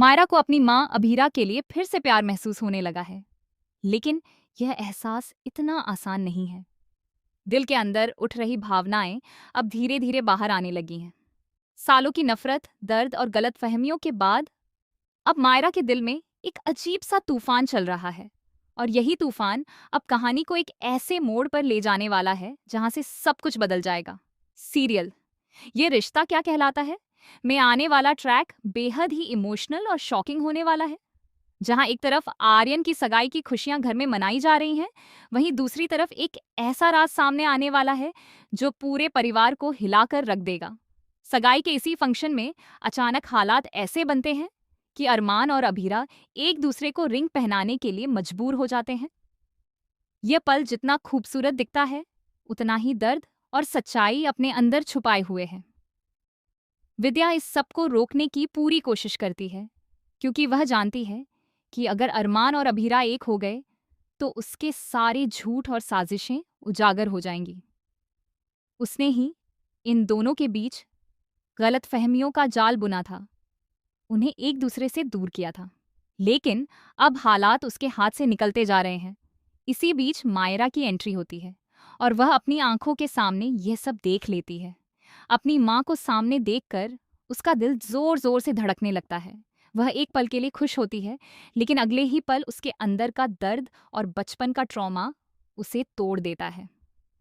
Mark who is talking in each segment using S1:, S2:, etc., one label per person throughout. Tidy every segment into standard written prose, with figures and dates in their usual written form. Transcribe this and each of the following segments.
S1: मायरा को अपनी माँ अभीरा के लिए फिर से प्यार महसूस होने लगा है, लेकिन यह एहसास इतना आसान नहीं है। दिल के अंदर उठ रही भावनाएं अब धीरे धीरे बाहर आने लगी हैं। सालों की नफरत, दर्द और गलतफहमियों के बाद अब मायरा के दिल में एक अजीब सा तूफान चल रहा है। और यही तूफान अब कहानी को एक ऐसे मोड़ पर ले जाने वाला है जहां से सब कुछ बदल जाएगा। सीरियल ये रिश्ता क्या कहलाता है में आने वाला ट्रैक बेहद ही इमोशनल और शॉकिंग होने वाला है। जहां एक तरफ आर्यन की सगाई की खुशियां घर में मनाई जा रही हैं, वहीं दूसरी तरफ एक ऐसा राज सामने आने वाला है जो पूरे परिवार को हिलाकर रख देगा। सगाई के इसी फंक्शन में अचानक हालात ऐसे बनते हैं कि अरमान और अभीरा एक दूसरे को रिंग पहनाने के लिए मजबूर हो जाते हैं। यह पल जितना खूबसूरत दिखता है, उतना ही दर्द और सच्चाई अपने अंदर छुपाए हुए है। विद्या इस सब को रोकने की पूरी कोशिश करती है, क्योंकि वह जानती है कि अगर अरमान और अभीरा एक हो गए तो उसके सारे झूठ और साजिशें उजागर हो जाएंगी। उसने ही इन दोनों के बीच गलतफहमियों का जाल बुना था, उन्हें एक दूसरे से दूर किया था। लेकिन अब हालात उसके हाथ से निकलते जा रहे हैं। इसी बीच मायरा की एंट्री होती है और वह अपनी आंखों के सामने यह सब देख लेती है। अपनी माँ को सामने देखकर उसका दिल जोर जोर से धड़कने लगता है। वह एक पल के लिए खुश होती है, लेकिन अगले ही पल उसके अंदर का दर्द और बचपन का ट्रॉमा उसे तोड़ देता है।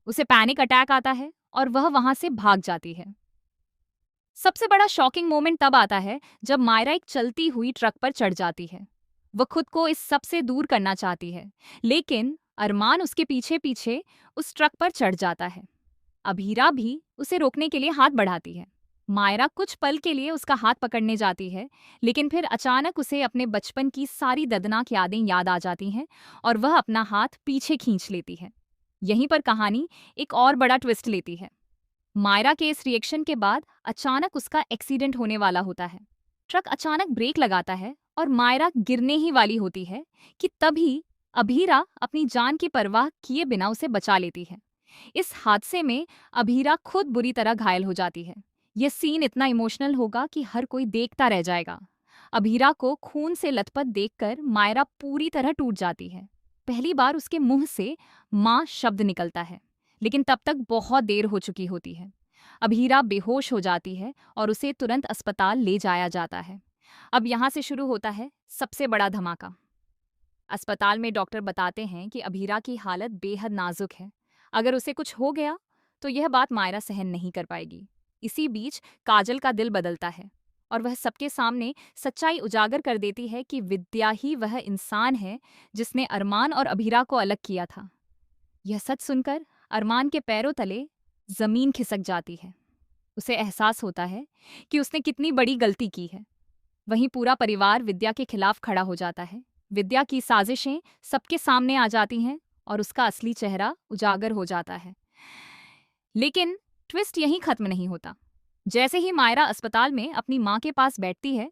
S1: उसे पैनिक अटैक आता है और वह वहां से भाग जाती है। सबसे बड़ा शॉकिंग मोमेंट तब आता है जब मायरा एक चलती हुई ट्रक पर चढ़ जाती है। वह खुद को इस सब से दूर करना चाहती है, लेकिन अरमान उसके पीछे पीछे उस ट्रक पर चढ़ जाता है। अभीरा भी उसे रोकने के लिए हाथ बढ़ाती है। मायरा कुछ पल के लिए उसका हाथ पकड़ने जाती है, लेकिन फिर अचानक उसे अपने बचपन की सारी दर्दनाक यादें याद आ जाती हैं और वह अपना हाथ पीछे खींच लेती है। यहीं पर कहानी एक और बड़ा ट्विस्ट लेती है। मायरा के इस रिएक्शन के बाद अचानक उसका एक्सीडेंट होने वाला होता है। ट्रक अचानक ब्रेक लगाता है और मायरा गिरने ही वाली होती है कि तभी अभीरा अपनी जान की परवाह किए बिना उसे बचा लेती है। इस हादसे में अभीरा खुद बुरी तरह घायल हो जाती है। यह सीन इतना इमोशनल होगा कि हर कोई देखता रह जाएगा। अभीरा को खून से लथपथ देखकर मायरा पूरी तरह टूट जाती है। पहली बार उसके मुंह से माँ शब्द निकलता है, लेकिन तब तक बहुत देर हो चुकी होती है। अभीरा बेहोश हो जाती है और उसे तुरंत अस्पताल ले जाया जाता है। अब यहाँ से शुरू होता है सबसे बड़ा धमाका। अस्पताल में डॉक्टर बताते हैं कि अभीरा की हालत बेहद नाजुक है। अगर उसे कुछ हो गया तो यह बात मायरा सहन नहीं कर पाएगी। इसी बीच काजल का दिल बदलता है और वह सबके सामने सच्चाई उजागर कर देती है कि विद्या ही वह इंसान है जिसने अरमान और अभीरा को अलग किया था। यह सच सुनकर अरमान के पैरों तले जमीन खिसक जाती है। उसे एहसास होता है कि उसने कितनी बड़ी गलती की है। वहीं पूरा परिवार विद्या के खिलाफ खड़ा हो जाता है। विद्या की साजिशें सबके सामने आ जाती हैं और उसका असली चेहरा उजागर हो जाता है। लेकिन ट्विस्ट यहीं खत्म नहीं होता। जैसे ही मायरा अस्पताल में अपनी माँ के पास बैठती है,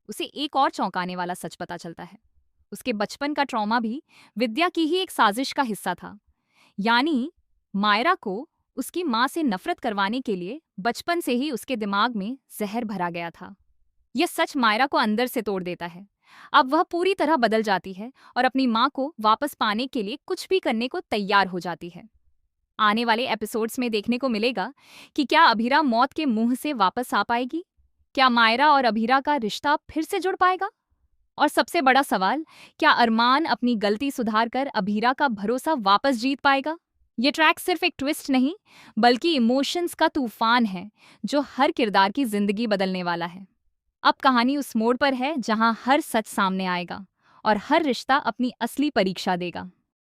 S1: उसे एक और चौंकाने वाला सच पता चलता है। उसके बचपन का ट्रॉमा भी विद्या की ही एक साजिश का हिस्सा था। यानी मायरा को उसकी माँ से नफरत करवाने के लिए बचपन से ही उसके दिमाग में जहर भरा गया था। यह सच मायरा को अंदर से तोड़ देता है। अब वह पूरी तरह बदल जाती है और अपनी माँ को वापस पाने के लिए कुछ भी करने को तैयार हो जाती है। आने वाले एपिसोड्स में देखने को मिलेगा कि क्या अभीरा मौत के मुंह से वापस आ पाएगी, क्या मायरा और अभीरा का रिश्ता फिर से जुड़ पाएगा, और सबसे बड़ा सवाल, क्या अरमान अपनी गलती सुधार कर अभीरा का भरोसा वापस जीत पाएगा। ये ट्रैक सिर्फ एक ट्विस्ट नहीं, बल्कि इमोशंस का तूफान है जो हर किरदार की जिंदगी बदलने वाला है। अब कहानी उस मोड़ पर है जहां हर सच सामने आएगा और हर रिश्ता अपनी असली परीक्षा देगा।